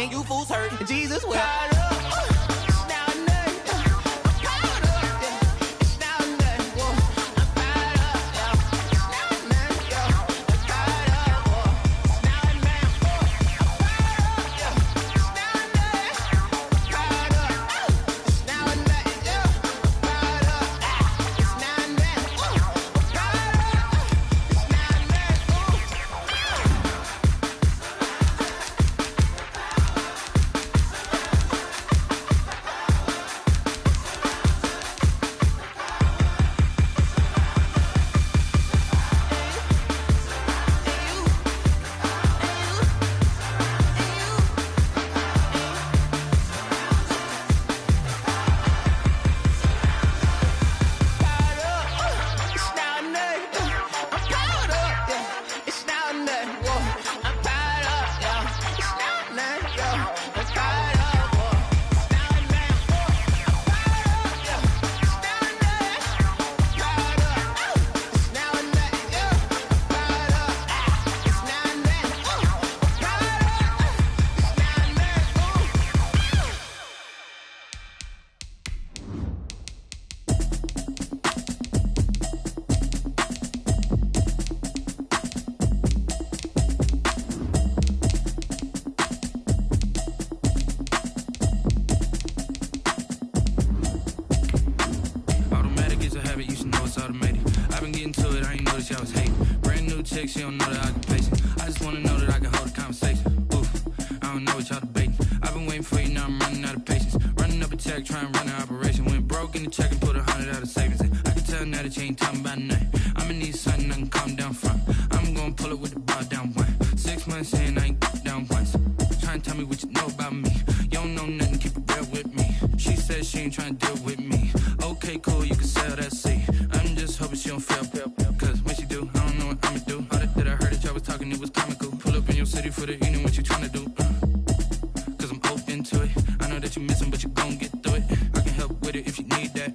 saying you fools hurt. Jesus will. She don't know that I can place it. I just wanna know that I can hold a conversation. Oof, I don't know what y'all debating. I've been waiting for you, now I'm running out of patience. Running up a check, trying to run an operation. Went broke in the check and put 100 out of savings in. I can tell now that you ain't talking about nothing. I'ma need something I can calm down from. I'm gonna pull it with the bar down one. 6 months in, I ain't down once. Trying to tell me what you know about me. You don't know nothing, keep it real with me. She said she ain't trying to deal with me. Okay, cool, you can sell that seat. I'm just hoping she don't fail. Cause when she do, I don't know what I'ma do. All that I heard that y'all was talking, it was comical. Pull up in your city for the evening, what you trying to do? Cause I'm open to it. I know that you're missing, but you gon' get through it. I can help with it if you need that.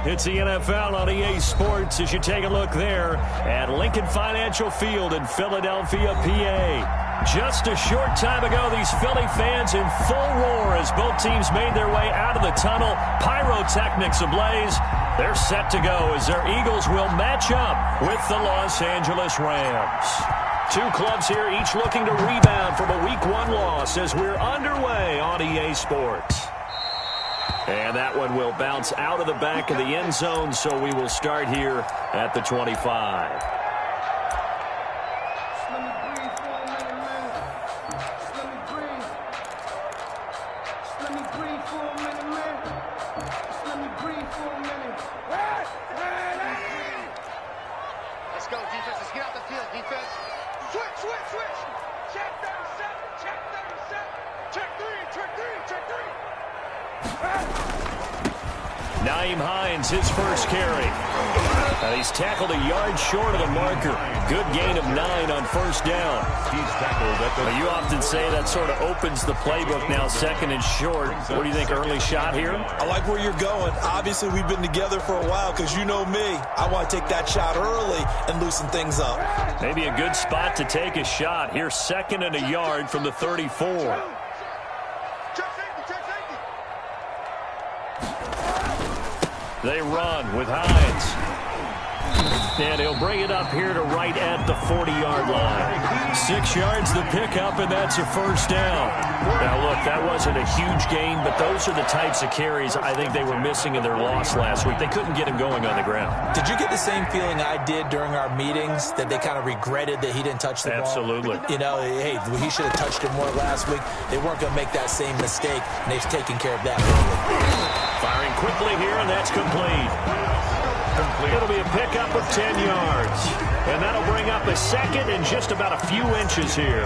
It's the NFL on EA Sports as you take a look there at Lincoln Financial Field in Philadelphia, PA. Just a short time ago, these Philly fans in full roar as both teams made their way out of the tunnel. Pyrotechnics ablaze. They're set to go as their Eagles will match up with the Los Angeles Rams. Two clubs here, each looking to rebound from a Week 1 loss as we're underway on EA Sports. And that one will bounce out of the back of the end zone, so we will start here at the 25. Let's go, defense. Let's get out the field, defense. Switch. Check 37. Check 3. Naeem Hines, his first carry. He's tackled a yard short of the marker. Good gain of 9 on first down. He's tackled at the... You often say that sort of opens the playbook now, second and short. What do you think, early shot here? I like where you're going. Obviously, we've been together for a while because you know me. I want to take that shot early and loosen things up. Maybe a good spot to take a shot. Here, second and a yard from the 34. They run with Hines. And he'll bring it up here to right at the 40-yard line. 6 yards the pickup, and that's a first down. Now, look, that wasn't a huge gain, but those are the types of carries I think they were missing in their loss last week. They couldn't get him going on the ground. Did you get the same feeling I did during our meetings, that they kind of regretted that he didn't touch the ball? Absolutely. You know, hey, he should have touched it more last week. They weren't going to make that same mistake, and they've taken care of that early. Firing quickly here, and that's complete. It'll be a pickup of 10 yards. And that'll bring up a second and just about a few inches here.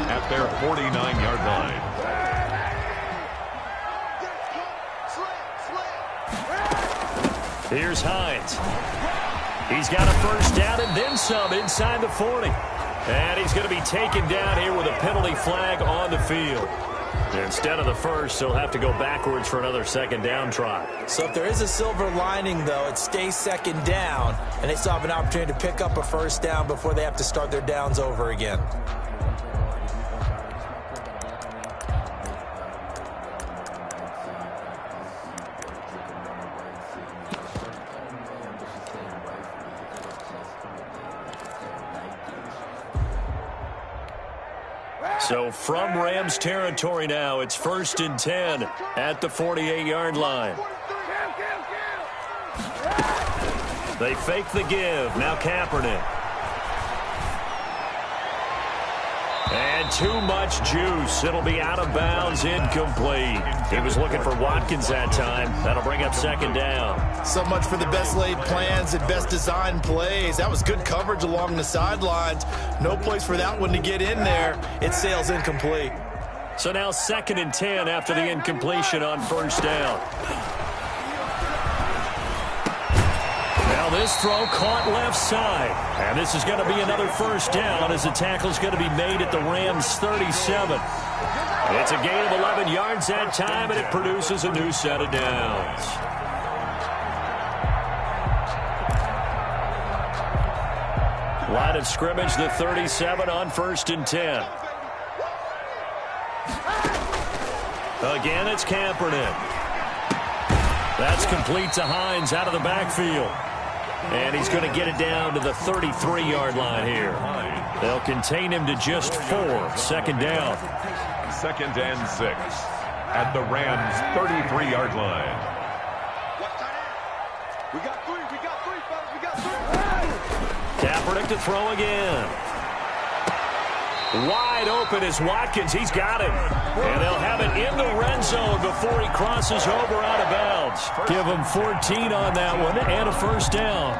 At their 49-yard line. Here's Hines. He's got a first down and then some inside the 40. And he's going to be taken down here with a penalty flag on the field. Instead of the first, they'll have to go backwards for another second down try. So if there is a silver lining, though, it stays second down, and they still have an opportunity to pick up a first down before they have to start their downs over again. So from Rams territory now, it's 1st and 10 at the 48-yard line. They fake the give. Now Kaepernick. And too much juice. It'll be out of bounds, incomplete. He was looking for Watkins that time. That'll bring up second down. So much for the best laid plans and best designed plays. That was good coverage along the sidelines. No place for that one to get in there. It sails incomplete. So now 2nd and 10 after the incompletion on first down. Now this throw caught left side. And this is going to be another first down as the tackle's going to be made at the Rams 37. It's a gain of 11 yards that time, and it produces a new set of downs. Line of scrimmage, the 37 on 1st and 10. Again, it's Kaepernick. That's complete to Hines out of the backfield. And he's going to get it down to the 33-yard line here. They'll contain him to just 4. Second down. 2nd and 6 at the Rams' 33-yard line. We got three, fellas. We got three. Kaepernick to throw again. Wide open is Watkins. He's got it. And they'll have it in the red zone before he crosses over out of bounds. Give him 14 on that one and a first down.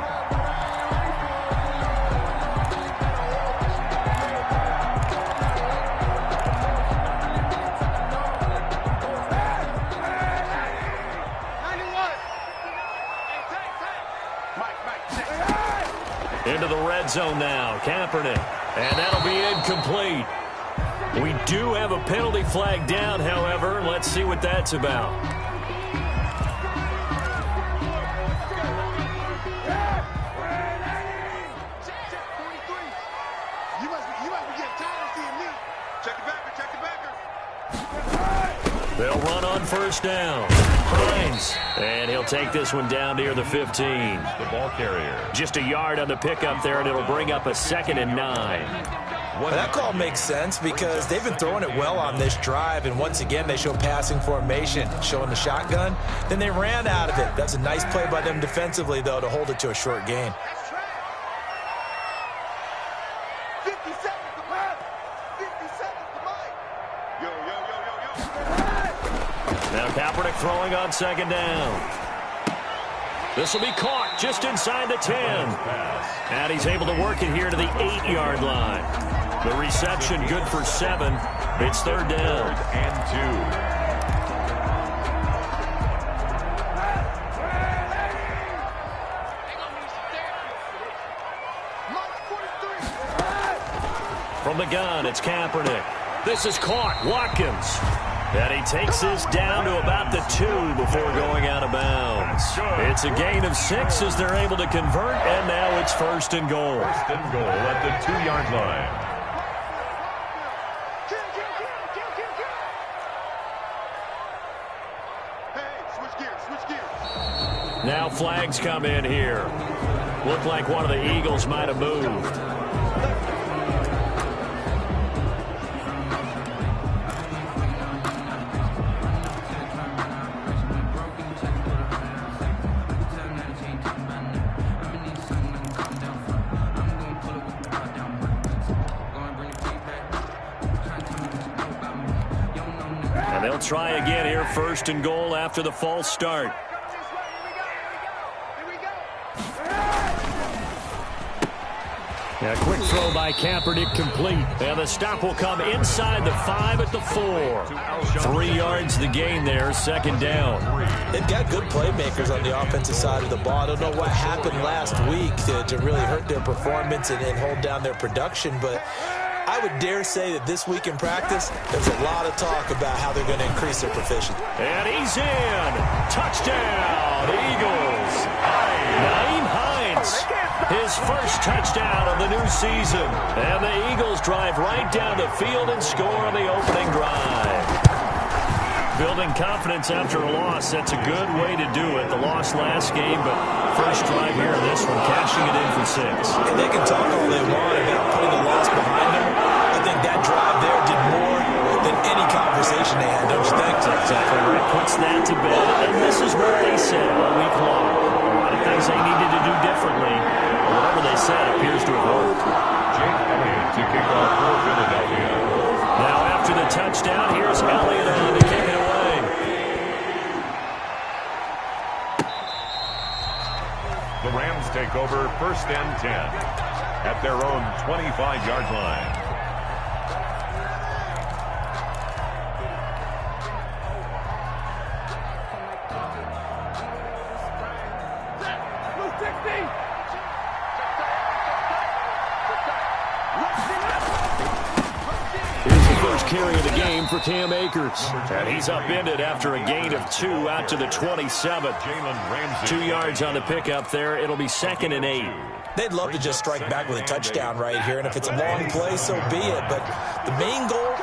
Into the red zone now. Kaepernick. And that'll be incomplete. We do have a penalty flag down, however. Let's see what that's about. You must be getting tired of seeing me. Check the backer. They'll run on first down. Hines. And he'll take this one down near the 15. The ball carrier. Just a yard on the pickup there, and it'll bring up a 2nd and 9. Well, that call makes sense because they've been throwing it well on this drive, and once again they show passing formation, showing the shotgun. Then they ran out of it. That's a nice play by them defensively, though, to hold it to a short gain. 50 seconds to Mike. 50 seconds to Mike. Yo. Now Kaepernick throwing on second down. This will be caught just inside the 10. And he's able to work it here to the 8-yard line. The reception good for 7. It's third down. 3rd and 2. From the gun, it's Kaepernick. This is caught. Watkins. And he takes this down to about the 2 before going out of bounds. It's a gain of 6 as they're able to convert, and now it's 1st and goal. 1st and goal at the 2-yard line. Now flags come in here. Looked like one of the Eagles might have moved. And they'll try again here, 1st and goal after the false start. A quick throw by Kaepernick complete. And the stop will come inside the 5 at the 4. 3 yards the gain there, 2nd down. They've got good playmakers on the offensive side of the ball. I don't know what happened last week to really hurt their performance and hold down their production, but I would dare say that this week in practice, there's a lot of talk about how they're going to increase their proficiency. And he's in. Touchdown, Eagles. Naeem Hines, his first touchdown of the new season. And the Eagles drive right down the field and score on the opening drive. Building confidence after a loss, that's a good way to do it. The loss last game, but first drive here in this one, cashing it in for 6. And they can talk all they want about putting the loss behind them. I think that drive there did more than any conversation they had, don't you think? That's exactly right. Puts that to bed. And this is what they said all week long. A lot of things they needed to do differently. Whatever they said appears to have worked. Jake Elliott to kick off for Philadelphia. Now after the touchdown, here's Elliott on to kick it away. The Rams take over first and 10 at their own 25-yard line. Carry of the game for Cam Akers. And he's upended after a gain of 2 out to the 27. 2 yards on the pickup there. It'll be 2nd and 8. They'd love to just strike back with a touchdown right here, and if it's a long play, so be it. But the main goal,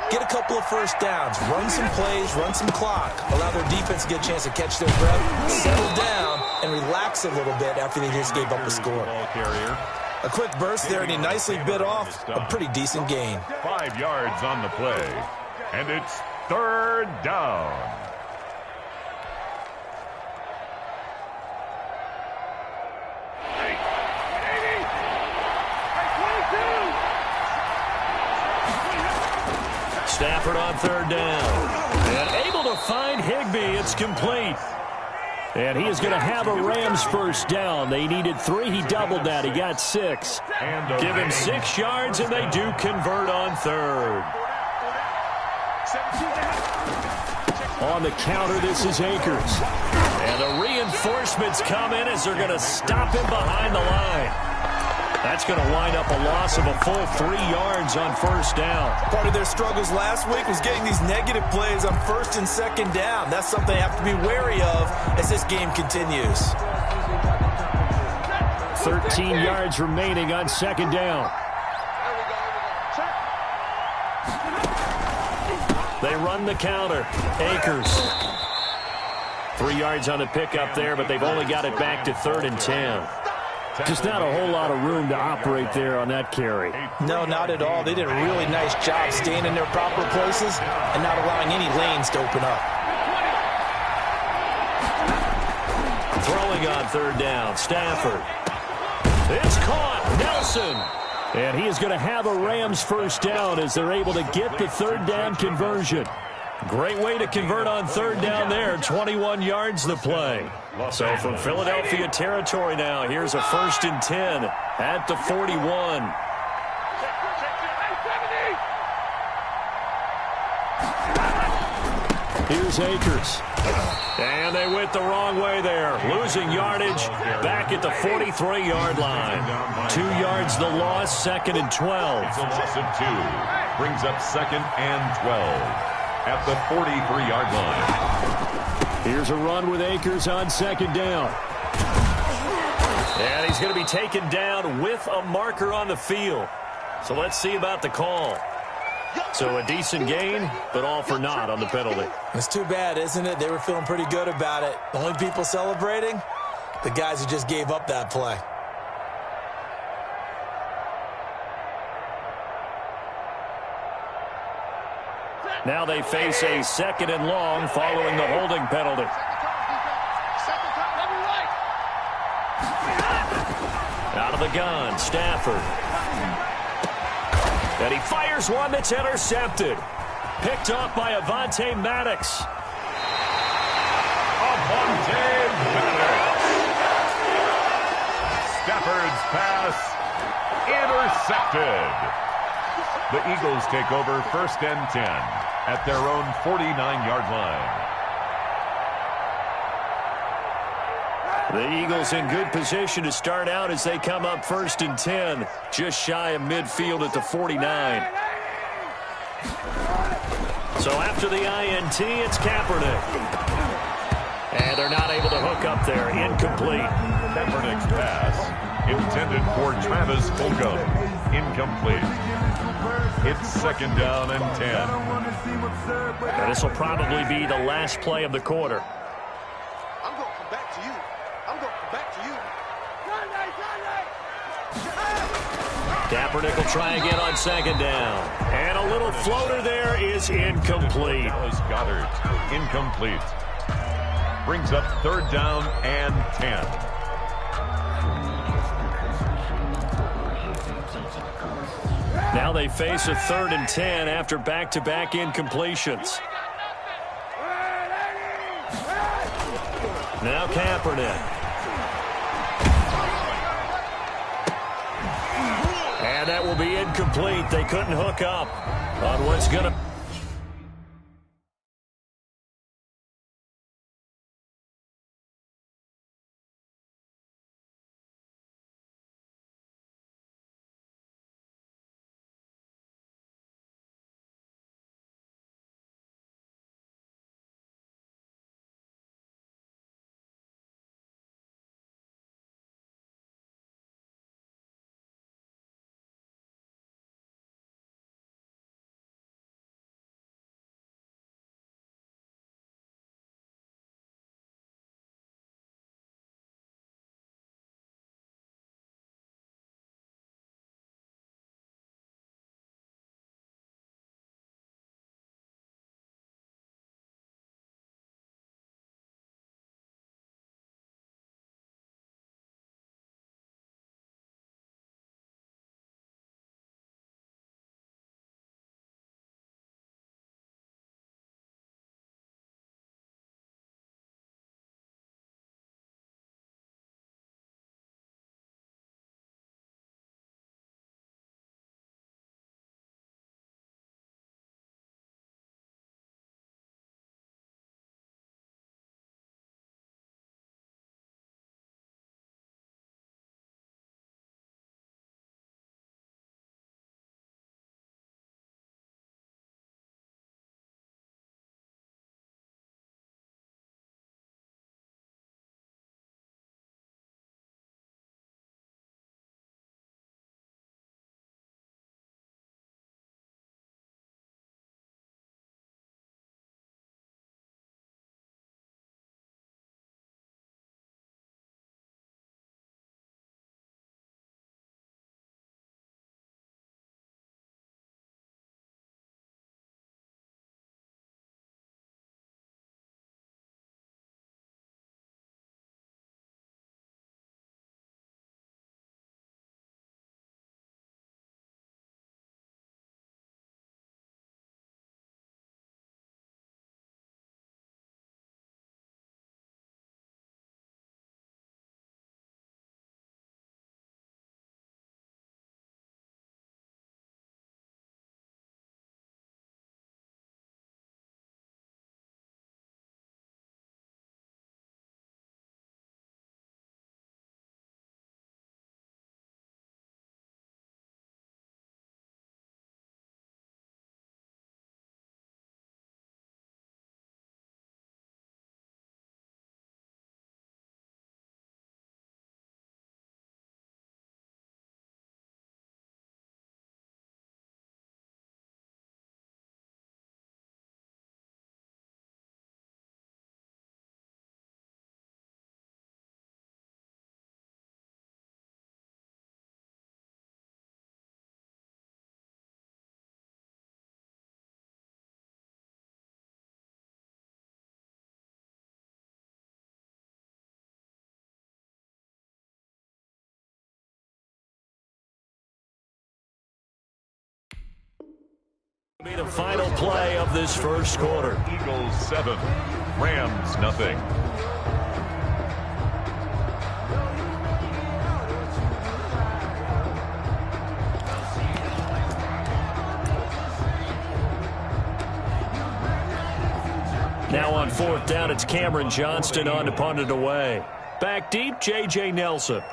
get a couple of first downs, run some plays, run some clock, allow their defense to get a chance to catch their breath, settle down, and relax a little bit after they just gave up a score. A quick burst there, and he nicely bit off a pretty decent gain. 5 yards on the play, and it's 3rd down. Stafford on 3rd down. And able to find Higbee. It's complete. And he is going to have a Rams first down. They needed 3. He doubled that. He got 6. Give him 6 yards, and they do convert on 3rd. On the counter, this is Akers. And the reinforcements come in as they're going to stop him behind the line. That's going to wind up a loss of a full 3 yards on first down. Part of their struggles last week was getting these negative plays on 1st and 2nd down. That's something they have to be wary of as this game continues. 13 yards remaining on 2nd down. They run the counter. Akers. 3 yards on the pickup there, but they've only got it back to 3rd and 10. Just not a whole lot of room to operate there on that carry. No, not at all. They did a really nice job staying in their proper places and not allowing any lanes to open up. Throwing on 3rd down, Stafford. It's caught, Nelson. And he is going to have a Rams first down as they're able to get the 3rd down conversion. Great way to convert on 3rd down there. 21 yards the play. So from Philadelphia territory now, here's a 1st and 10 at the 41. Here's Akers. And they went the wrong way there. Losing yardage back at the 43-yard line. 2 yards the loss, 2nd and 12. It's a loss of 2. Brings up 2nd and 12. At the 43-yard line. Here's a run with Akers on 2nd down. And he's going to be taken down with a marker on the field. So let's see about the call. So a decent gain, but all for naught on the penalty. It's too bad, isn't it? They were feeling pretty good about it. The only people celebrating, the guys who just gave up that play. Now they face a 2nd and long following the holding penalty. Out of the gun, Stafford. And he fires one that's intercepted. Picked off by Avonte Maddox. Avonte Maddox. Stafford's pass intercepted. The Eagles take over 1st and 10 at their own 49-yard line. The Eagles in good position to start out as they come up 1st and 10, just shy of midfield at the 49. So after the INT, it's Kaepernick. And they're not able to hook up there. Incomplete. Kaepernick's pass intended for Travis Fulgham. Incomplete. It's 2nd down and 10. And this will probably be the last play of the quarter. I'm going to come back to you. I'm going to come back to you. Kaepernick will try again on 2nd down. And a little floater there is incomplete. Dallas Goedert. Incomplete. Brings up 3rd down and 10. Now they face a 3rd and 10 after back-to-back incompletions. Now Kaepernick. And that will be incomplete. They couldn't hook up on what's going to... Be the final play of this first quarter. Eagles 7, Rams nothing. Now on 4th down, it's Cameron Johnston on to punt it away. Back deep, J.J. Nelson.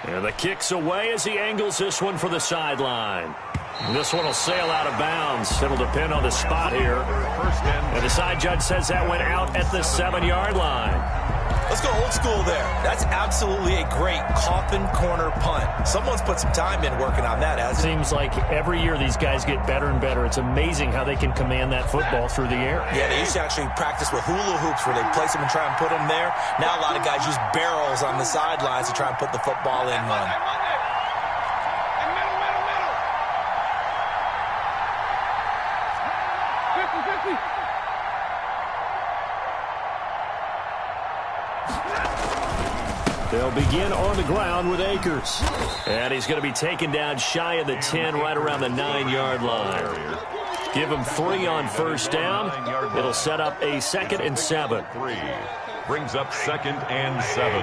And the kick's away as he angles this one for the sideline. This one will sail out of bounds. It'll depend on the spot here. And the side judge says that went out at the 7-yard line. Let's go old school there. That's absolutely a great coffin corner punt. Someone's put some time in working on that, hasn't it? Seems like every year these guys get better and better. It's amazing how they can command that football through the air. Yeah, they used to actually practice with hula hoops where they place them and try and put them there. Now a lot of guys use barrels on the sidelines to try and put the football in one. They'll begin on the ground with Akers. And he's going to be taken down shy of the 10, right around the 9-yard line. Give him 3 on first down. It'll set up a 2nd and 7. 3 brings up 2nd and 7.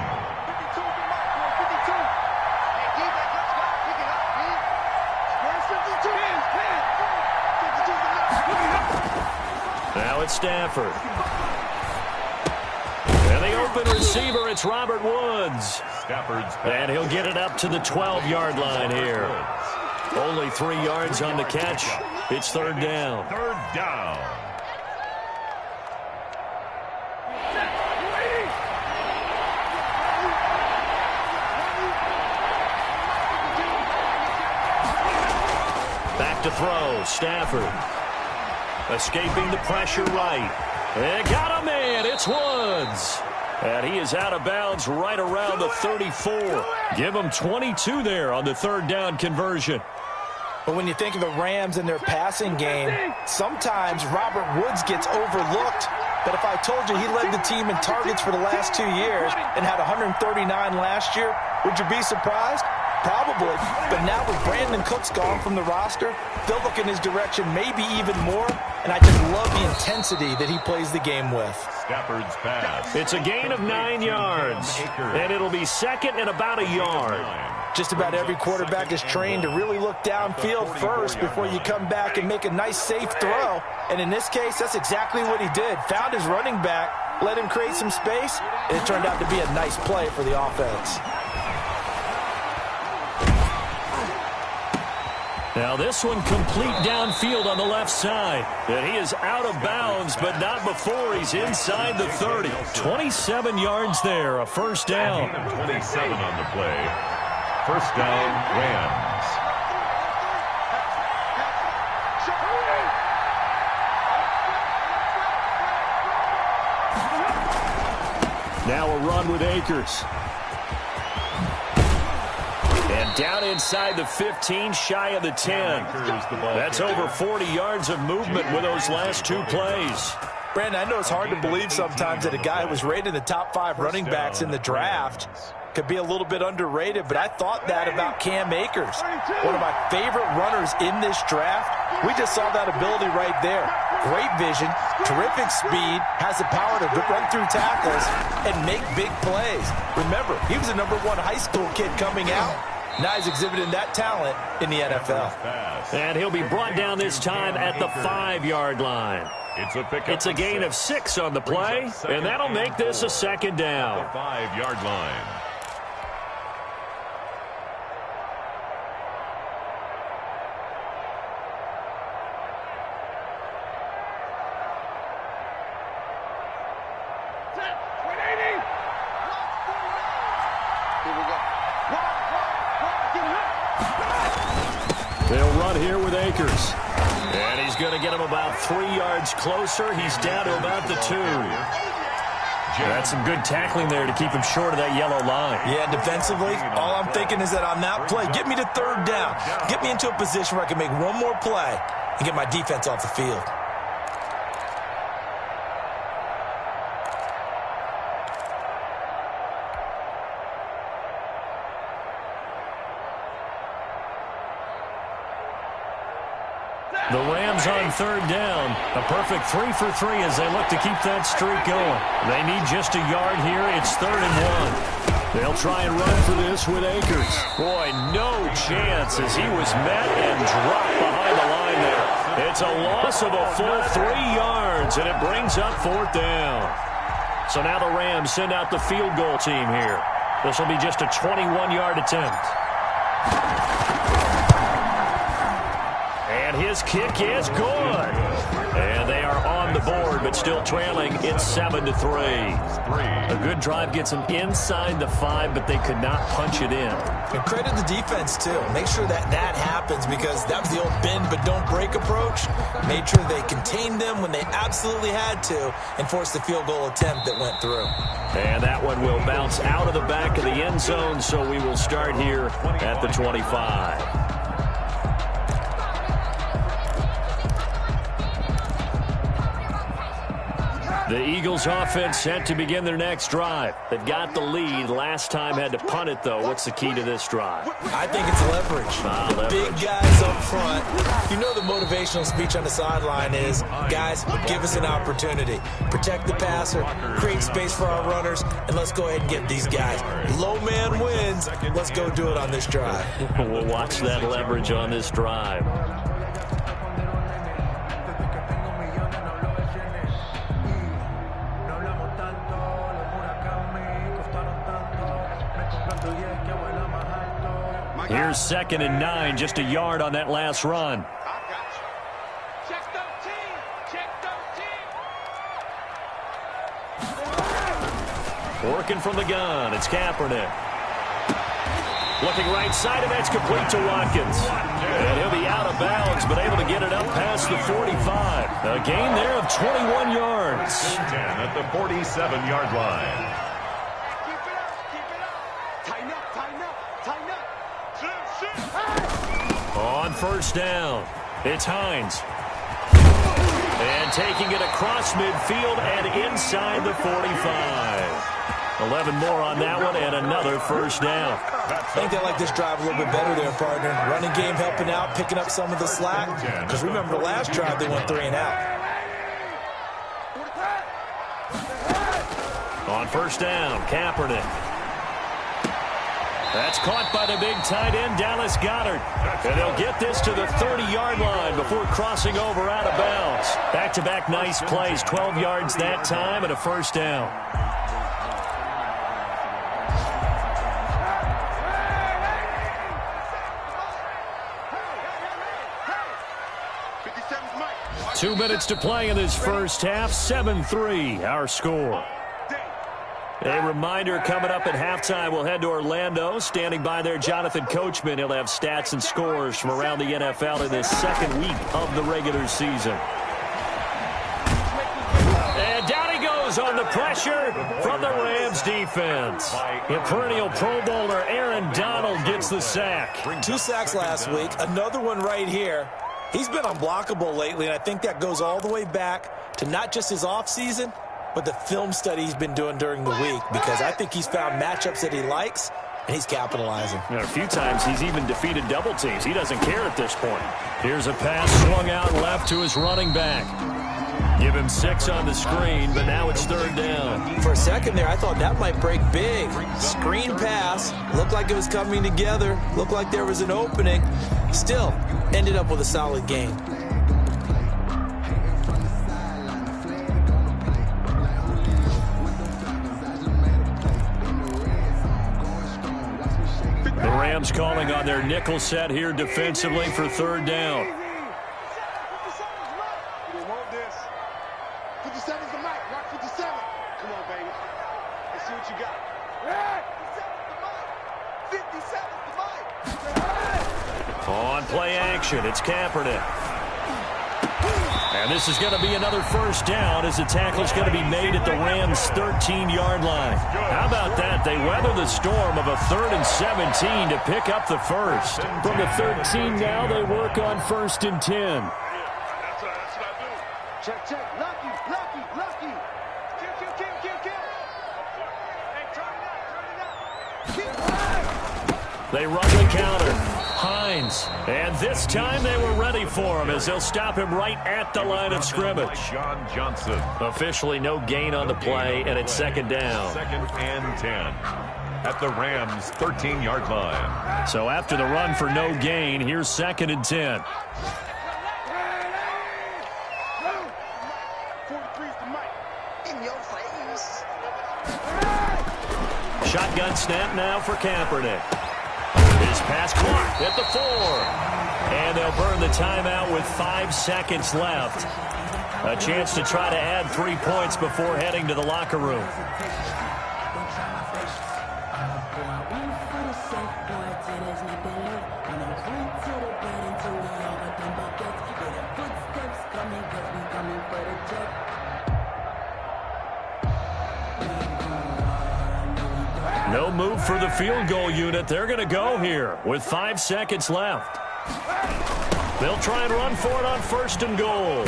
Now it's Stafford. And the open receiver, it's Robert Woods. And he'll get it up to the 12-yard line here. Only 3 yards on the catch. It's 3rd down. 3rd down. Back to throw, Stafford. Escaping the pressure right. And got a man, it's Woods. And he is out of bounds right around the 34. Give him 22 there on the 3rd down conversion. But when you think of the Rams and their passing game, sometimes Robert Woods gets overlooked. But if I told you he led the team in targets for the last 2 years and had 139 last year, would you be surprised? Probably. But now with Brandon Cooks gone from the roster, they'll look in his direction maybe even more. And I just love the intensity that he plays the game with. Stafford's pass. It's a gain of 9 yards. And it'll be 2nd and about a yard. Just about every quarterback is trained to really look downfield first before you come back and make a nice, safe throw. And in this case, that's exactly what he did. Found his running back, let him create some space, and it turned out to be a nice play for the offense. Now this one complete downfield on the left side. And he is out of bounds, but not before he's inside the 30. 27 yards there, a 1st down. 27 on the play. 1st down, Rams. Now a run with Akers. And down inside the 15, shy of the 10. That's over 40 yards of movement with those last 2 plays. Brandon, I know it's hard to believe sometimes that a guy who was rated in the top 5 running backs in the draft could be a little bit underrated, but I thought that about Cam Akers. One of my favorite runners in this draft. We just saw that ability right there. Great vision, terrific speed, has the power to run through tackles and make big plays. Remember, he was a #1 high school kid coming out. Now he's exhibiting that talent in the NFL. And he'll be brought down this time at the 5-yard line. It's a gain of 6 on the play, and that'll make this a 2nd down. The 5-yard line. They'll run here with Akers. And he's going to get him about 3 yards closer. He's down to about the 2. That's some good tackling there to keep him short of that yellow line. Yeah, defensively, all I'm thinking is that on that play, get me to 3rd down. Get me into a position where I can make one more play and get my defense off the field. The Rams on third down. A perfect 3 for 3 as they look to keep that streak going. They need just a yard here. It's 3rd and 1. They'll try and run for this with Akers. Boy, no chance as he was met and dropped behind the line there. It's a loss of a full 3 yards, and it brings up 4th down. So now the Rams send out the field goal team here. This will be just a 21-yard attempt. And his kick is good. And they are on the board, but still trailing. It's 7-3. A good drive gets them inside the 5, but they could not punch it in. And credit the defense, too. Make sure that happens because that was the old bend but don't break approach. Made sure they contained them when they absolutely had to and forced the field goal attempt that went through. And that one will bounce out of the back of the end zone, so we will start here at the 25. The Eagles offense set to begin their next drive. They've got the lead. Last time had to punt it, though. What's the key to this drive? I think it's leverage. The big guys up front. You know the motivational speech on the sideline is, guys, give us an opportunity. Protect the passer, create space for our runners, and let's go ahead and get these guys. Low man wins. Let's go do it on this drive. We'll watch that leverage on this drive. Here's 2nd and 9, just a yard on that last run. Check 13. Check 13. Working from the gun, it's Kaepernick. Looking right side, and that's complete to Watkins. And he'll be out of bounds, but able to get it up past the 45. A gain there of 21 yards. 10 at the 47-yard line. On first down, it's Hines. And taking it across midfield and inside the 45. 11 more on that one and another first down. I think they like this drive a little bit better there, partner. Running game helping out, picking up some of the slack. Because remember the last drive, they went 3 and out. On first down, Kaepernick. That's caught by the big tight end, Dallas Goedert. And they'll get this to the 30-yard line before crossing over out of bounds. Back-to-back nice plays, 12 yards that time and a first down. Mike. 2 minutes to play in this first half, 7-3, our score. A reminder coming up at halftime, we'll head to Orlando. Standing by there, Jonathan Coachman. He'll have stats and scores from around the NFL in this second week of the regular season. And down he goes on the pressure from the Rams defense. The perennial Pro Bowler Aaron Donald gets the sack. 2 sacks last week, another one right here. He's been unblockable lately, and I think that goes all the way back to not just his offseason, but the film study he's been doing during the week, because I think he's found matchups that he likes, and he's capitalizing. A few times he's even defeated double teams. He doesn't care at this point. Here's a pass swung out left to his running back. Give him 6 on the screen, but now it's 3rd down. For a second there, I thought that might break big. Screen pass. Looked like it was coming together. Looked like there was an opening. Still, ended up with a solid gain. The Rams calling on their nickel set here defensively for 3rd down. They want this. 57's the mic. Rock 57. Come on, baby. Let's see what you got. 57's the mic. On play action, it's Kaepernick. And this is going to be another first down as the tackle's going to be made at the Rams' 13-yard line. How about that? They weather the storm of a 3rd and 17 to pick up the first. From the 13 now, they work on 1st and 10. That's what I do. Check, check. Lucky, lucky, lucky. Kill, kill, kill, kill, kill. Hey, turn it up, turn it up. Kill. They run the counter. Hines. And this time they were ready for him as they'll stop him right at the line of scrimmage. John Johnson. Officially no gain on the play, and it's second down. 2nd and 10 at the Rams' 13-yard line. So after the run for no gain, here's 2nd and 10. Shotgun snap now for Kaepernick. His pass clock at the 4. And they'll burn the timeout with 5 seconds left. A chance to try to add 3 points before heading to the locker room. No move for the field goal unit. They're going to go here with 5 seconds left. They'll try and run for it on 1st and goal.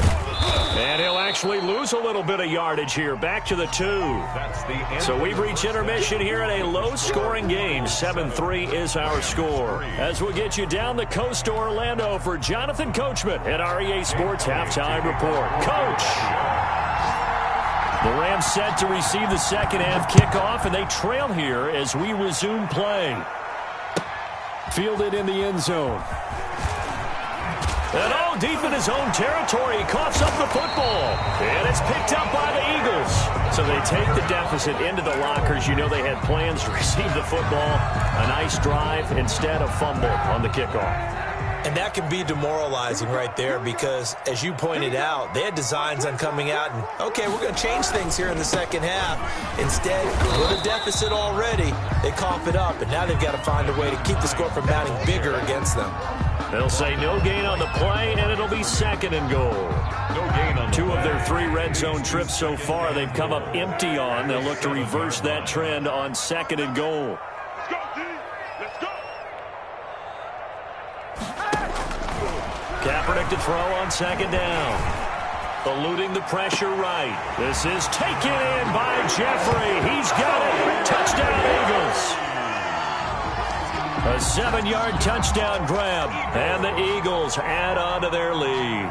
And he'll actually lose a little bit of yardage here. Back to the 2. That's the end. So we've reached intermission here in a low-scoring game. 7-3 is our score. As we'll get you down the coast to Orlando for Jonathan Coachman at REA Sports Halftime Report. Coach! The Rams set to receive the second half kickoff, and they trail here as we resume play. Fielded in the end zone. And deep in his own territory, he coughs up the football. And it's picked up by the Eagles. So they take the deficit into the lockers. You know they had plans to receive the football. A nice drive instead of fumble on the kickoff. And that can be demoralizing right there because, as you pointed out, they had designs on coming out and, okay, we're going to change things here in the second half. Instead, with a deficit already, they cough it up, and now they've got to find a way to keep the score from mounting bigger against them. They'll say no gain on the play, and it'll be 2nd and goal. No gain on 2 of their 3 red zone trips so far they've come up empty on. They'll look to reverse that trend on 2nd and goal. Let's go, D. Let's go. Kaepernick to throw on 2nd down. Eluding the pressure right. This is taken in by Jeffrey. He's got it. Touchdown, Eagles. A 7-yard touchdown grab. And the Eagles add on to their lead.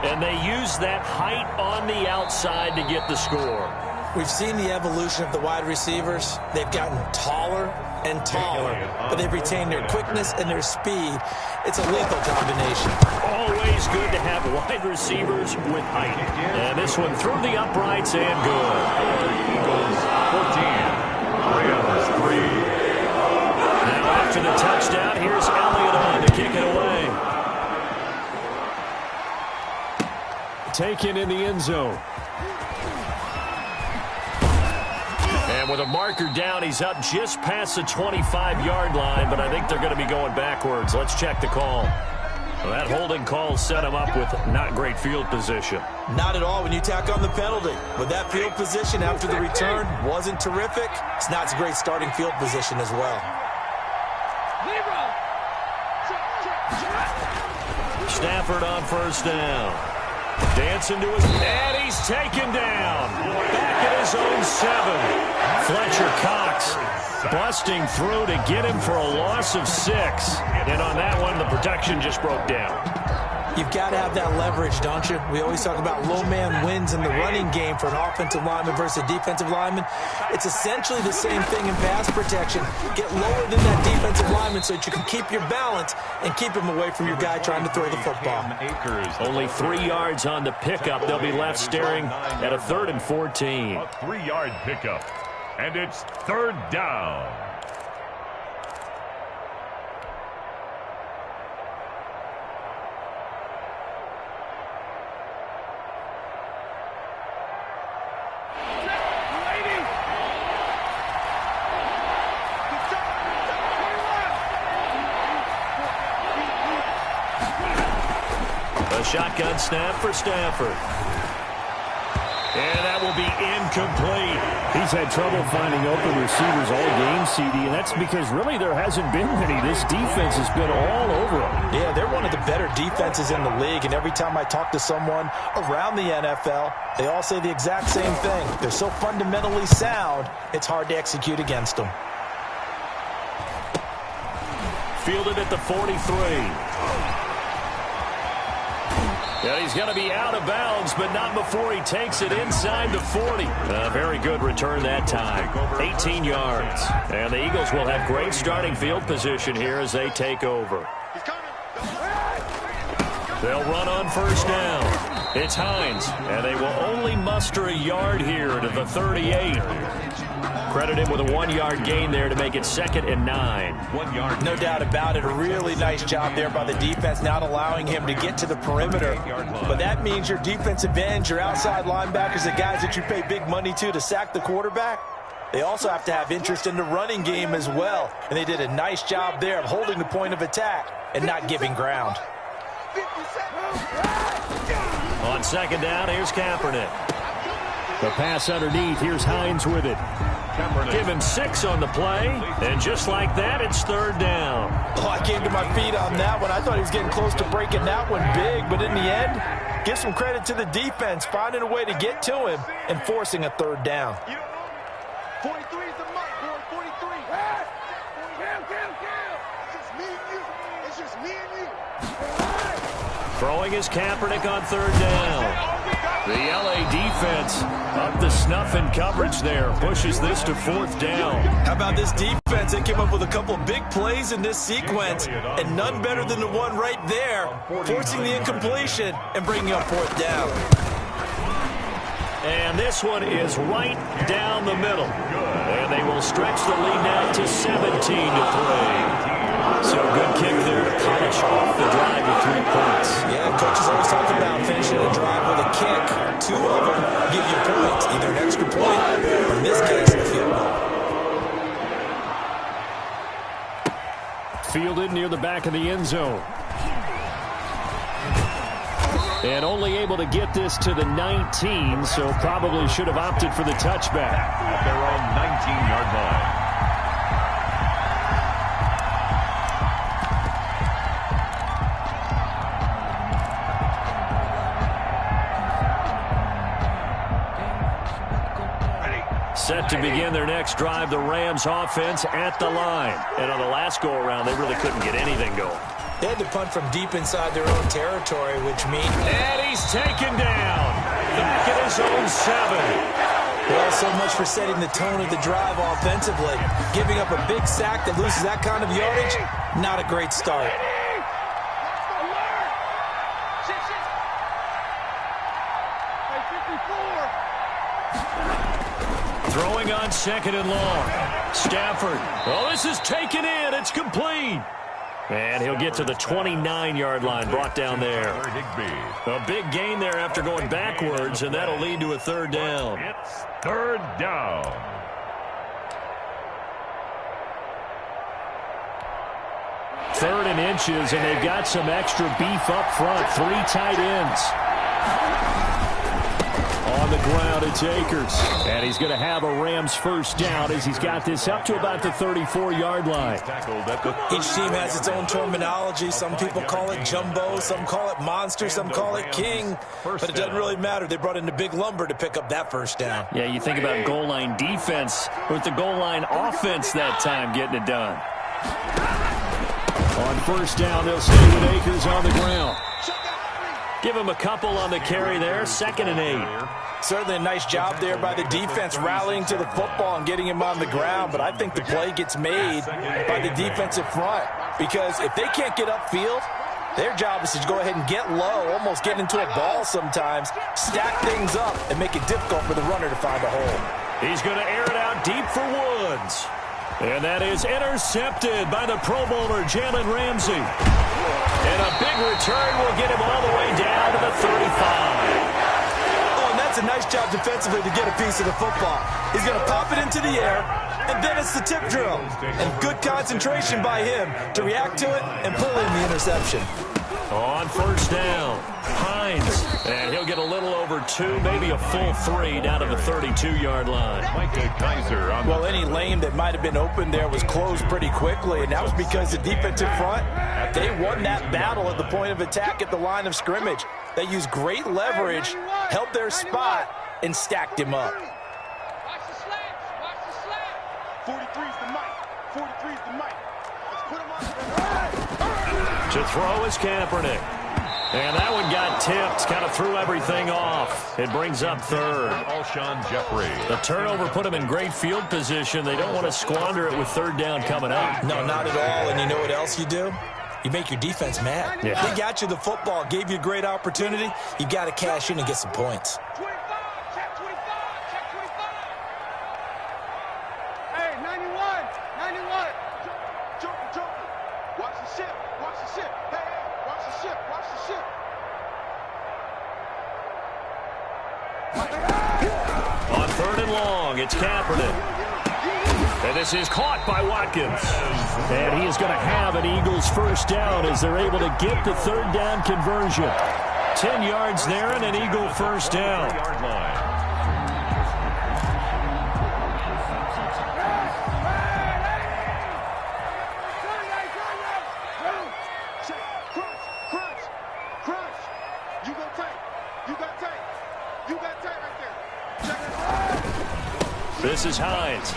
And they use that height on the outside to get the score. We've seen the evolution of the wide receivers. They've gotten taller and taller, but they've retained their quickness and their speed. It's a lethal combination. Always good to have wide receivers with height. And this one through the uprights and good. Eagles 14, Rams 3. Now after the touchdown, here's Elliott on to kick it away. Taken in the end zone. And with a marker down, he's up just past the 25-yard line, but I think they're going to be going backwards. Let's check the call. Well, that holding call set him up with not great field position. Not at all when you tack on the penalty. But that field position after the return wasn't terrific. It's not a great starting field position as well. Stafford on 1st down. Dancing to his... And he's taken down. Back at his own 7. Fletcher Cox busting through to get him for a loss of 6. And on that one, the protection just broke down. You've got to have that leverage, don't you? We always talk about low man wins in the running game for an offensive lineman versus a defensive lineman. It's essentially the same thing in pass protection. Get lower than that defensive lineman so that you can keep your balance and keep him away from your guy trying to throw the football. Only 3 yards on the pickup. They'll be left staring at a 3rd and 14. A 3-yard pickup. And it's 3rd down. A shotgun snap for Stafford. And that will be incomplete. He's had trouble finding open receivers all game, CD, and that's because really there hasn't been many. This defense has been all over them. Yeah, they're one of the better defenses in the league, and every time I talk to someone around the NFL, they all say the exact same thing. They're so fundamentally sound, it's hard to execute against them. Fielded at the 43. Yeah, he's going to be out of bounds, but not before he takes it inside the 40. Very good return that time. 18 yards. And the Eagles will have great starting field position here as they take over. They'll run on first down. It's Hines, and they will only muster a yard here to the 38. Credit him with a 1-yard gain there to make it 2nd and 9. 1 yard. No doubt about it. A really nice job there by the defense, not allowing him to get to the perimeter. But that means your defensive ends, your outside linebackers, the guys that you pay big money to sack the quarterback, they also have to have interest in the running game as well. And they did a nice job there of holding the point of attack and not giving ground. On 2nd down, here's Kaepernick. The pass underneath. Here's Hines with it. Give him 6 on the play, and just like that, it's 3rd down. Oh, I came to my feet on that one. I thought he was getting close to breaking that one big, but in the end, give some credit to the defense, finding a way to get to him and forcing a 3rd down. 43 is the mark, boy. 43. It's just me and you. It's just me and you. Throwing is Kaepernick on 3rd down. The LA defense up to snuff in coverage there. Pushes this to 4th down. How about this defense? They came up with a couple big plays in this sequence, and none better than the one right there, forcing the incompletion and bringing up 4th down. And this one is right down the middle. And they will stretch the lead now to 17-3. So good kick there to polish off the drive with 3 points. Yeah, coaches always talk about finishing a drive with a kick. 2 of them give you points, either an extra point or in this case, a field goal. Fielded near the back of the end zone. And only able to get this to the 19, so probably should have opted for the touchback. At their own 19-yard line. Set to begin their next drive, the Rams offense at the line. And on the last go-around, they really couldn't get anything going. They had to punt from deep inside their own territory, which means... And he's taken down. Back at his own 7. Well, so much for setting the tone of the drive offensively. Giving up a big sack that loses that kind of yardage, not a great start. Throwing on 2nd and long. Stafford. Oh, this is taken in. It's complete. And he'll get to the 29-yard line, brought down there. A big gain there after going backwards, and that'll lead to a 3rd down. It's 3rd down. Third and inches, and they've got some extra beef up front. 3 tight ends. On the ground, it's Akers. And he's going to have a Rams 1st down as he's got this up to about the 34-yard line. Each team has its own terminology. Some people call it jumbo, some call it monster, some call it king. But it doesn't really matter. They brought in the big lumber to pick up that 1st down. Yeah, you think about goal line defense with the goal line offense that time getting it done. On 1st down, they'll stay with Akers on the ground. Give him a couple on the carry there. 2nd and 8. Certainly a nice job there by the defense rallying to the football and getting him on the ground. But I think the play gets made by the defensive front. Because if they can't get upfield, their job is to go ahead and get low, almost get into a ball sometimes, stack things up, and make it difficult for the runner to find a hole. He's going to air it out deep for Woods. And that is intercepted by the Pro Bowler, Jalen Ramsey. And a big return will get him all the way down to the 35. A nice job defensively to get a piece of the football. He's going to pop it into the air, and then it's the tip drill. And good concentration by him to react to it and pull in the interception. On 1st down, Hines. And he'll get a little over 2, maybe a full 3 down to the 32-yard line. Well, any lane that might have been open there was closed pretty quickly, and that was because the defensive front, they won that battle at the point of attack at the line of scrimmage. They used great leverage, held their spot, and stacked him up. Watch the slants. Watch the slant. 43's the mic. 43's the mic. Let's To throw is Kaepernick. And that one got tipped, kind of threw everything off. It brings up third. Alshon Jeffrey. The turnover put them in great field position. They don't want to squander it with third down coming up. No, not at all. And you know what else you do? You make your defense mad. Yeah. They got you the football, gave you a great opportunity. You got to cash in and get some points. 25, check 25, check 25. Hey, 91, 91. Jump. Watch the ship, watch the ship. Hey, watch the ship, watch the ship. On third and long, it's Kaepernick. And this is caught by Watkins. And he is going to have an Eagles first down as they're able to get the third down conversion. 10 yards there and an Eagle first down. Yard line. Crunch. You got tape right there. Check it. This is Hines.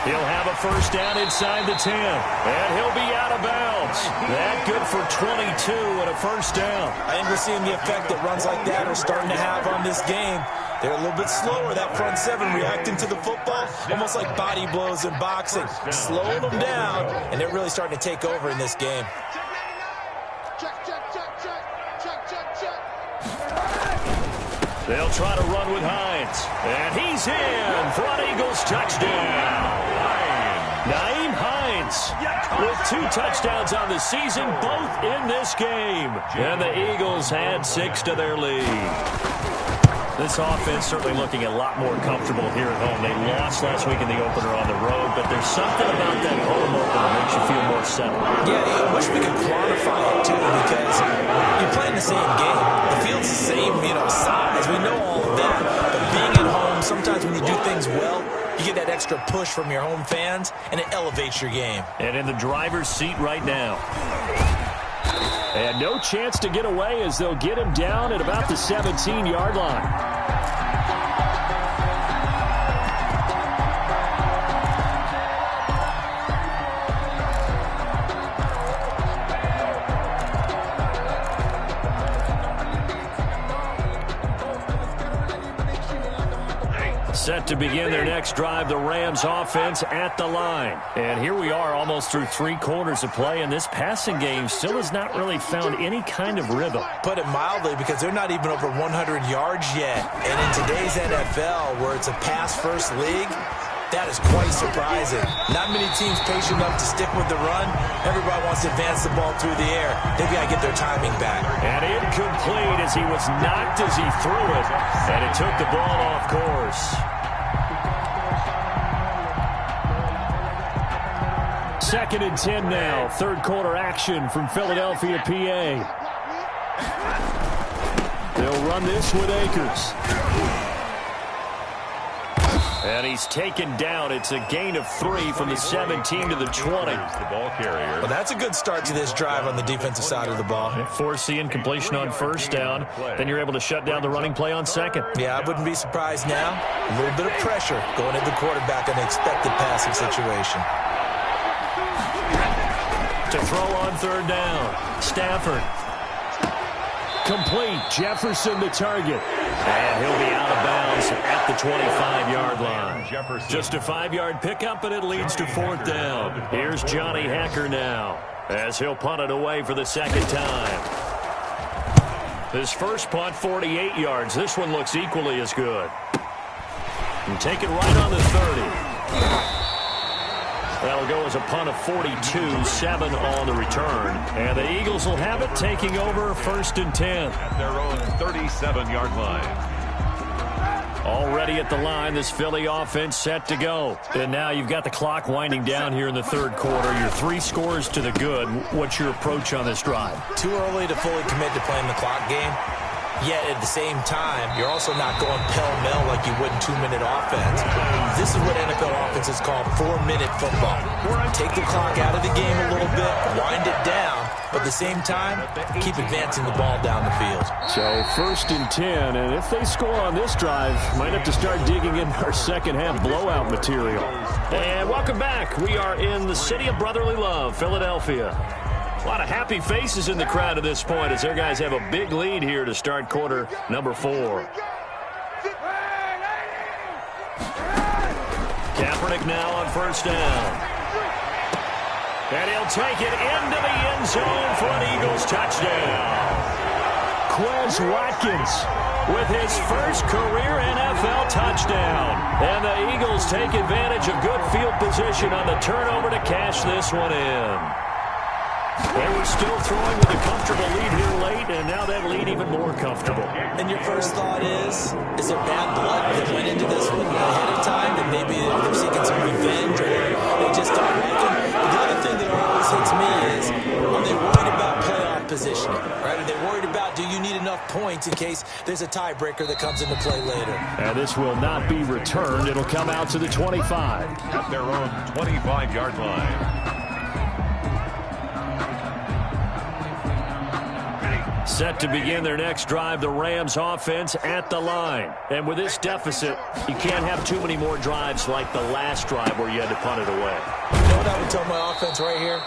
He'll have a first down inside the 10. And he'll be out of bounds. That good for 22 and a first down. I think we're seeing the effect that runs like that are starting to have on this game. They're a little bit slower, that front seven, reacting to the football, almost like body blows in boxing. Slowing them down, and they're really starting to take over in this game. Check. They'll try to run with Hines. And he's in for an Eagles touchdown. Nyheim Hines with 2 touchdowns on the season, both in this game. And the Eagles add 6 to their lead. This offense certainly looking a lot more comfortable here at home. They lost last week in the opener on the road, but there's something about that home opener that makes you feel more settled. Yeah, I wish we could quantify it, too, because you're playing the same game. The field's the same, size. We know all of that. But being at home, sometimes when you do things well, you get that extra push from your home fans, and it elevates your game. And in the driver's seat right now. And no chance to get away as they'll get him down at about the 17-yard line. Set to begin their next drive, the Rams offense at the line. And here we are almost through 3 quarters of play, and this passing game still has not really found any kind of rhythm. Put it mildly, because they're not even over 100 yards yet. And in today's NFL, where it's a pass-first league, that is quite surprising. Not many teams patient enough to stick with the run. Everybody wants to advance the ball through the air. They've got to get their timing back. And incomplete as he was knocked as he threw it, and it took the ball off course. Second and 10 now. Third quarter action from Philadelphia, PA. They'll run this with Akers. And he's taken down. It's a gain of 3 from the 17 to the 20. The ball carrier. Well, that's a good start to this drive on the defensive side of the ball. Force the incompletion on first down. Then you're able to shut down the running play on second. Yeah, I wouldn't be surprised now. A little bit of pressure going at the quarterback in an expected passing situation. To throw on third down. Stafford. Complete. Jefferson the target. And he'll be out of bounds at the 25-yard line. Just a 5-yard pickup, and it leads to fourth down. Here's Johnny Hacker now as he'll punt it away for the second time. His first punt, 48 yards. This one looks equally as good. And take it right on the 30. That'll go as a punt of 42, 7 on the return. And the Eagles will have it, taking over first and 10. At their own 37-yard line. Already at the line, this Philly offense set to go. And now you've got the clock winding down here in the third quarter. Your 3 scores to the good. What's your approach on this drive? Too early to fully commit to playing the clock game. Yet at the same time, you're also not going pell-mell like you would in 2-minute offense. This is what NFL offenses call 4-minute football. Take the clock out of the game a little bit, wind it down, but at the same time, keep advancing the ball down the field. So first and 10, and if they score on this drive, might have to start digging in our second half blowout material. And Welcome back. We are in the city of brotherly love, Philadelphia. A lot of happy faces in the crowd at this point as their guys have a big lead here to start quarter number 4. Kaepernick now on first down. And he'll take it into the end zone for an Eagles touchdown. Quez Watkins with his first career NFL touchdown. And the Eagles take advantage of good field position on the turnover to cash this one in. They were still throwing with a comfortable lead here late, and now that lead even more comfortable. And your first thought is there bad blood that went into this one ahead of time, that maybe they're seeking some revenge, or they just aren't making? The other thing that always hits me is, are they worried about playoff positioning? Right? Are they worried about, do you need enough points in case there's a tiebreaker that comes into play later? And this will not be returned. It'll come out to the 25. At their own 25-yard line. Set to begin their next drive, the Rams offense at the line. And with this deficit, you can't have too many more drives like the last drive where you had to punt it away. You know what I would tell my offense right here?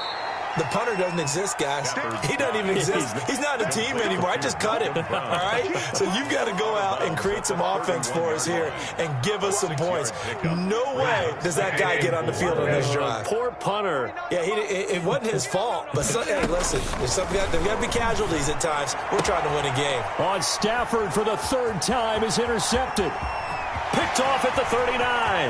The punter doesn't exist, guys. He doesn't even exist. He's not a team anymore. I just cut him, all right? So you've got to go out and create some offense for us here and give us some points. No way does that guy get on the field on this drive. Poor punter. Yeah, it wasn't his fault. But, hey, listen, there's got to be casualties at times. We're trying to win a game. On Stafford for the third time is intercepted. Picked off at the 39.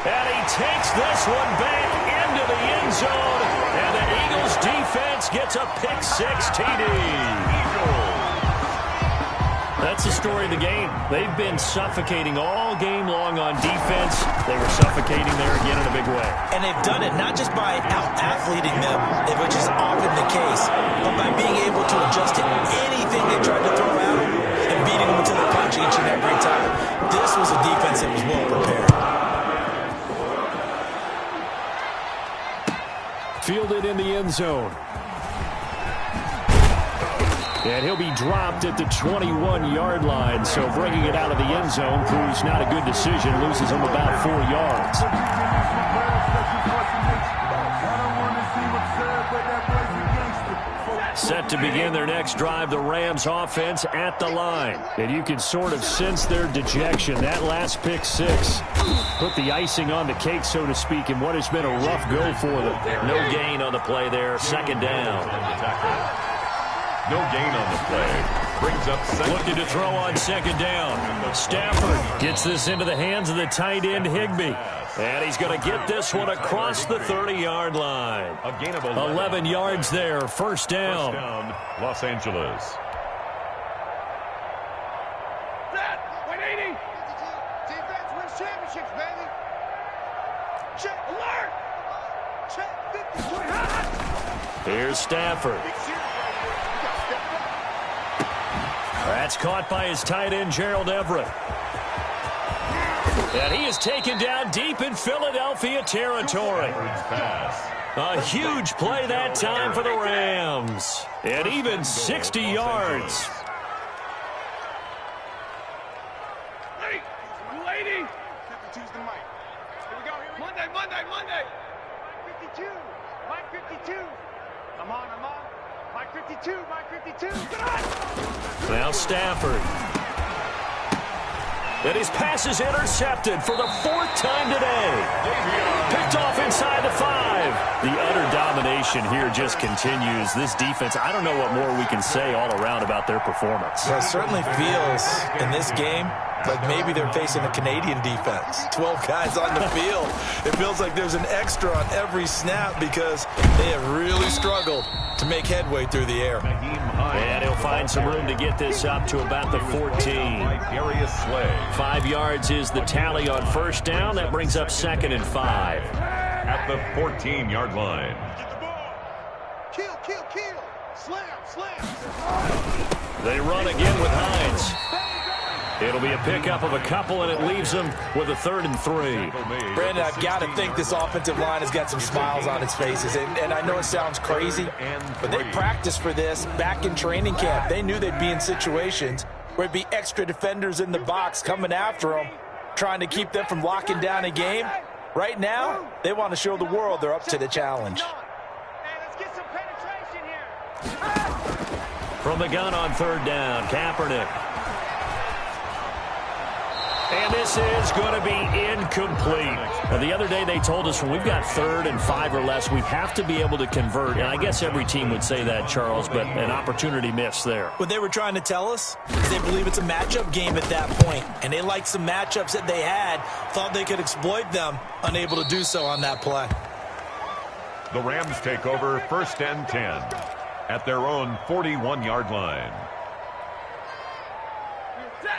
And he takes this one back into the end zone. And the Eagles defense gets a pick-6 TD. That's the story of the game. They've been suffocating all game long on defense. They were suffocating there again in a big way. And they've done it not just by out-athleting them, which is often the case, but by being able to adjust to anything they tried to throw at them and beating them to the punch each and every time. This was a defense that was well prepared. Fielded in the end zone. And he'll be dropped at the 21-yard line, so bringing it out of the end zone proves not a good decision, loses him about 4 yards. Set to begin their next drive, the Rams offense at the line. And you can sort of sense their dejection. That last pick-6 put the icing on the cake, so to speak, in what has been a rough go for them. No gain on the play there, second down. No gain on the play. Brings up second. Looking to throw on second down. Stafford gets this into the hands of the tight end, Higbee. And he's going to get this one across the 30-yard line. A gain of 11 yards there, first down. First down, Los Angeles. Set, 180. Defense wins championships, baby. Check, alert. Check, 50. Here's Stafford. That's caught by his tight end, Gerald Everett. And he is taken down deep in Philadelphia territory. A huge play that time for the Rams. And even 60 yards. Lady. 52's the mic. Here we go. Monday. Mike 52. Mike 52. I'm on. Mike 52. Get on. Now Stafford. And his pass is intercepted for the 4th time today. Picked off inside the 5. The utter domination here just continues. This defense, I don't know what more we can say all around about their performance. Well, it certainly feels in this game like maybe they're facing a Canadian defense. 12 guys on the field. It feels like there's an extra on every snap because they have really struggled to make headway through the air. And he'll find some room to get this up to about the 14. 5 yards is the tally on first down. That brings up 2nd and 5. At the 14-yard line. Get the ball. Kill. Slam. They run again with Hines. It'll be a pickup of a couple, and it leaves them with a 3rd and 3. Brandon, I've got to think this offensive line has got some smiles on its faces. And I know it sounds crazy, but they practiced for this back in training camp. They knew they'd be in situations where there'd be extra defenders in the box coming after them, trying to keep them from locking down a game. Right now, they want to show the world they're up to the challenge. Hey, let's get some penetration here. From the gun on third down, Kaepernick. And this is going to be incomplete. Now, the other day they told us when we've got 3rd and 5 or less, we have to be able to convert. And I guess every team would say that, Charles, but an opportunity missed there. What they were trying to tell us is they believe it's a matchup game at that point. And they liked some matchups that they had, thought they could exploit them, unable to do so on that play. The Rams take over 1st and 10 at their own 41-yard line.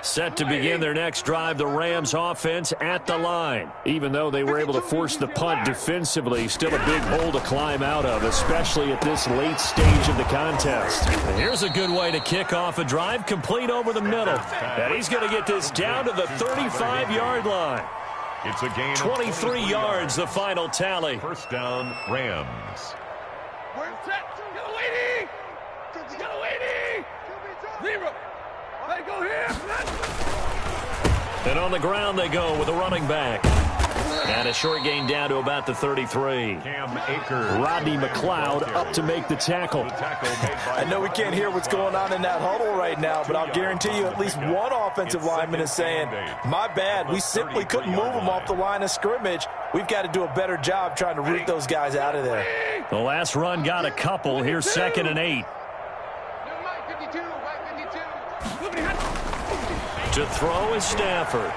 Set to begin their next drive, the Rams offense at the line. Even though they were able to force the punt defensively, still a big hole to climb out of, especially at this late stage of the contest. And here's a good way to kick off a drive, complete over the middle. And he's going to get this down to the 35-yard line. It's a gain of 23 yards, the final tally. 1st down, Rams. We're set. Go, lady. Go, lady. 0. Hey, go here. And on the ground they go with a running back. And a short gain down to about the 33. Cam Akers. Rodney McLeod up to make the tackle. I know we can't hear what's going on in that huddle right now, but I'll guarantee you at least one offensive lineman is saying, my bad, we simply couldn't move them off the line of scrimmage. We've got to do a better job trying to root those guys out of there. The last run got a couple. Here's 2nd and 8. To throw is Stafford.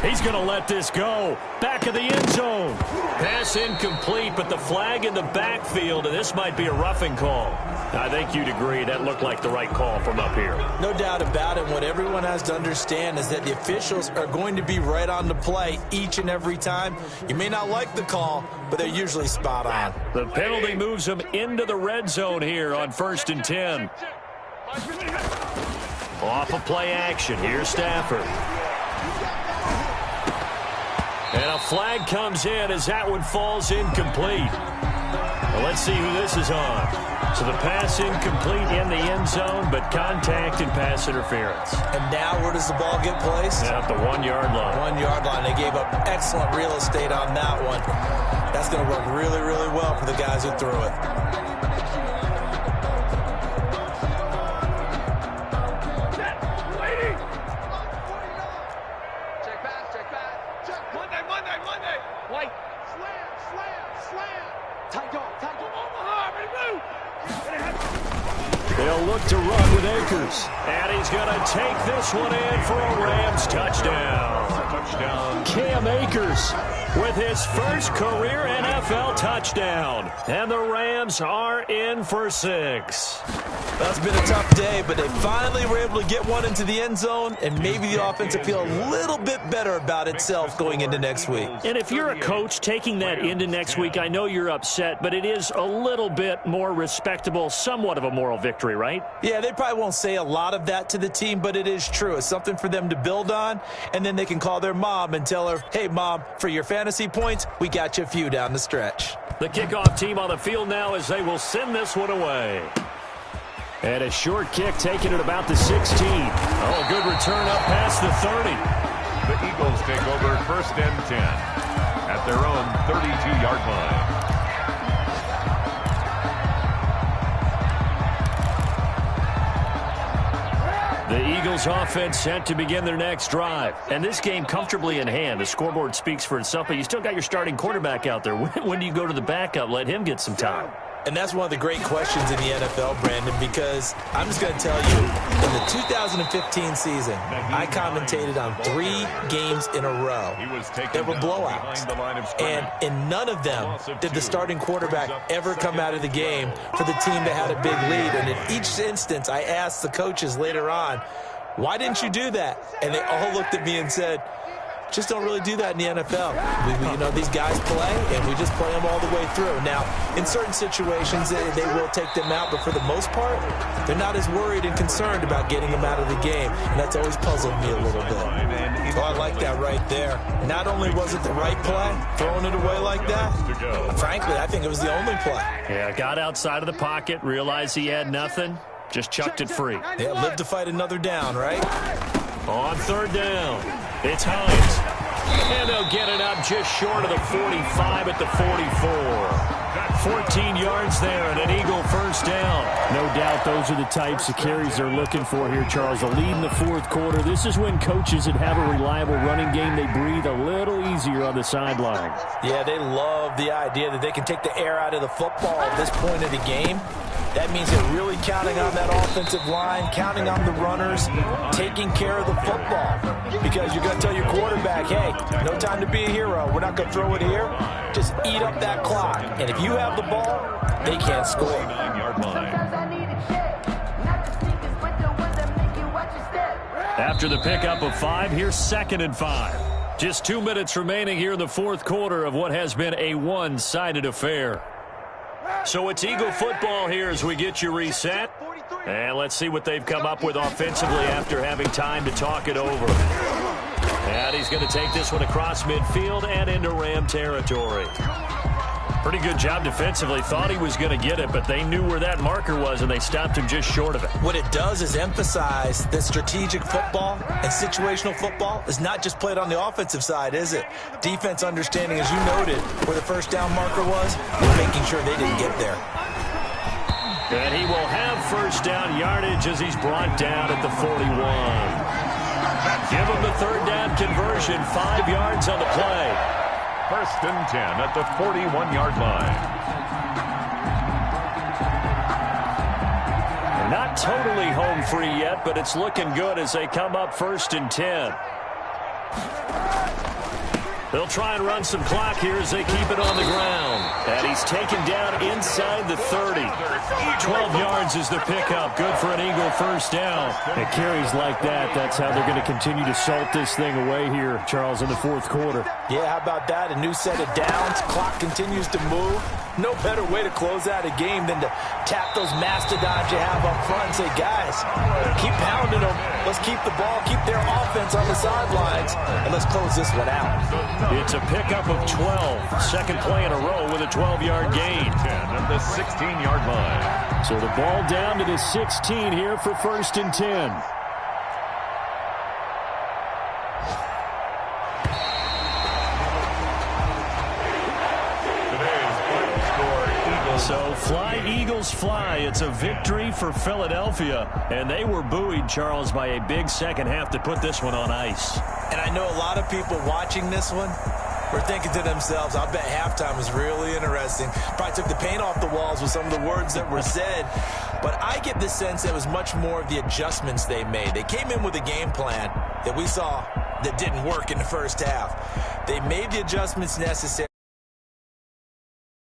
He's going to let this go. Back of the end zone. Pass incomplete, but the flag in the backfield, and this might be a roughing call. I think you'd agree that looked like the right call from up here. No doubt about it. What everyone has to understand is that the officials are going to be right on the play each and every time. You may not like the call, but they're usually spot on. The penalty moves them into the red zone here on 1st and 10. Off of play action. Here's Stafford. And a flag comes in as that one falls incomplete. Well, let's see who this is on. So the pass incomplete in the end zone, but contact and pass interference. And now where does the ball get placed? At the 1-yard line. 1-yard line. They gave up excellent real estate on that one. That's going to work really, really well for the guys who threw it. They'll look to run with Akers. And he's going to take this one in for a Rams touchdown. Cam Akers with his first career NFL touchdown. And the Rams are in for 6. That's been a tough day, but they finally were able to get one into the end zone, and maybe the offense will feel a little bit better about itself going into next week. And if you're a coach taking that into next week, I know you're upset, but it is a little bit more respectable, somewhat of a moral victory, right? Yeah, they probably won't say a lot of that to the team, but it is true. It's something for them to build on, and then they can call their mom and tell her, hey, Mom, for your fantasy points, we got you a few down the stretch. The kickoff team on the field now as they will send this one away. And a short kick taken at about the 16. Oh, good return up past the 30. The Eagles take over 1st and 10 at their own 32-yard line. The Eagles offense set to begin their next drive. And this game comfortably in hand. The scoreboard speaks for itself, but you still got your starting quarterback out there. When do you go to the backup? Let him get some time. And that's one of the great questions in the NFL, Brandon, because I'm just going to tell you, in the 2015 season, I commentated on 3 games in a row. There were blowouts. And in none of them did the starting quarterback ever come out of the game for the team that had a big lead. And in each instance, I asked the coaches later on, why didn't you do that? And they all looked at me and said, just don't really do that in the NFL. You know, these guys play, and we just play them all the way through. Now, in certain situations, they will take them out, but for the most part, they're not as worried and concerned about getting them out of the game, and that's always puzzled me a little bit. Oh, I like that right there. Not only was it the right play, throwing it away like that, frankly, I think it was the only play. Yeah, got outside of the pocket, realized he had nothing, just chucked it free. Yeah, live to fight another down, right? On 3rd down, it's Hines. And they'll get it up just short of the 45 at the 44. 14 yards there and an Eagle first down. No doubt those are the types of carries they're looking for here, Charles. A lead in the fourth quarter. This is when coaches that have a reliable running game, they breathe a little easier on the sideline. Yeah, they love the idea that they can take the air out of the football at this point of the game. That means they're really counting on that offensive line, counting on the runners, taking care of the football. Because you're going to tell your quarterback, hey, no time to be a hero. We're not going to throw it here. Just eat up that clock. And if you have the ball, they can't score. 9-yard line. After the pickup of 5, here's 2nd and 5. Just 2 minutes remaining here in the fourth quarter of what has been a one-sided affair. So it's Eagle football here as we get you reset. And let's see what they've come up with offensively after having time to talk it over. And he's going to take this one across midfield and into Ram territory. Pretty good job defensively. Thought he was going to get it, but they knew where that marker was, and they stopped him just short of it. What it does is emphasize that strategic football and situational football is not just played on the offensive side, is it? Defense understanding, as you noted, where the first down marker was, and making sure they didn't get there. And he will have first down yardage as he's brought down at the 41. Give him the third down conversion, 5 yards on the play. 1st and 10 at the 41-yard line. They're not totally home free yet, but it's looking good as they come up 1st and 10. They'll try and run some clock here as they keep it on the ground. And he's taken down inside the 30. 12 yards is the pickup. Good for an Eagle first down. And carries like that, that's how they're going to continue to salt this thing away here, Charles, in the fourth quarter. Yeah, how about that? A new set of downs. Clock continues to move. No better way to close out a game than to tap those mastodons you have up front and say, guys, keep pounding them. Let's keep the ball, keep their offense on the sidelines, and let's close this one out. It's a pickup of 12. Second play in a row with a 12-yard gain. 10 at the 16-yard line. So the ball down to the 16 here for 1st and 10. So fly, Eagles, fly. It's a victory for Philadelphia. And they were buoyed, Charles, by a big second half to put this one on ice. And I know a lot of people watching this one were thinking to themselves, I bet halftime was really interesting. Probably took the paint off the walls with some of the words that were said. But I get the sense that it was much more of the adjustments they made. They came in with a game plan that we saw that didn't work in the first half. They made the adjustments necessary.